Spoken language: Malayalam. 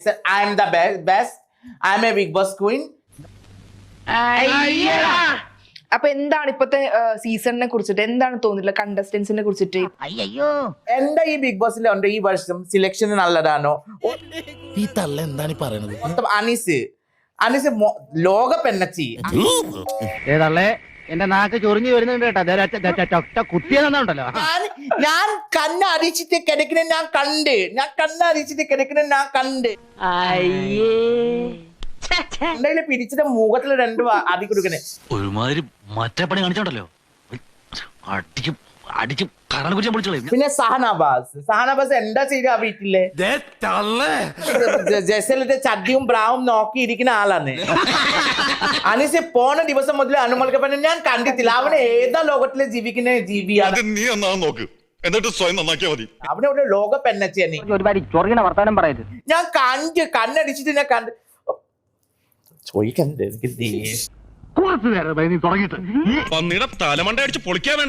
said, I am the best. I am a Big Boss queen. അപ്പൊ എന്താണ് ഇപ്പത്തെ സീസണിനെ കുറിച്ചിട്ട് എന്താണ് തോന്നില്ല കണ്ടസ്റ്റൻസിനെ കുറിച്ചിട്ട്? എന്റെ ഈ ബിഗ് ബോസിൽ ഉണ്ട് ഈ വർഷം സിലക്ഷൻ നല്ലതാണോ? ഈ തള്ള എന്താണ് പറയുന്നത്? മൊത്തം അനീസ് ലോക പെണ്ണച്ചി. ഏതള്ളേ എന്റെ നാക്ക് ചൊറിഞ്ഞു വരുന്നുണ്ട് കേട്ടോ. കുത്തിയെന്നുണ്ടല്ലോ. ഞാൻ കണ്ണടിച്ചിട്ട് കിടക്കുന്ന ഞാൻ കണ്ട് എന്തായാലും പിരിച്ചിട്ട് മുഖത്തില് രണ്ട് അടി കൊടുക്കണേ. ഒരുമാതിരി മറ്റേ പണി കാണിച്ചോണ്ടല്ലോ. അടിച്ച് കരണ കുറിച്ച് പൊളിച്ചോളൂ. പിന്നെ സഹനാബാസ് എന്താ ചെയ്ത ആ വീട്ടിലെ ജസലിന്റെ ചട്ടിയും ബ്രാവും നോക്കിയിരിക്കുന്ന ആളാണ്. അനീസ് പോണ ദിവസം മുതൽ അനുമോൾക്ക് പറഞ്ഞ ഞാൻ കണ്ടിട്ടില്ല. അവന് ഏതാ ലോകത്തിലെ ജീവിക്കുന്ന ജീവിയാണ്. നീ നോക്ക് എന്നിട്ട് സ്വയം നന്നാക്കിയാ മതി. അവനവിടെ ലോക പെണ്ണച്ചേനെ ഒരുപാട് ചൊറിയണ വർത്താനം പറയരുത്. ഞാൻ കണ്ണടിച്ചിട്ട് ഞാൻ കണ്ട് ചോദിക്കണ്ടേ എനിക്ക് പന്നിയുടെ തലമണ്ട അടിച്ച് പൊളിക്കാൻ വേണ്ടത്.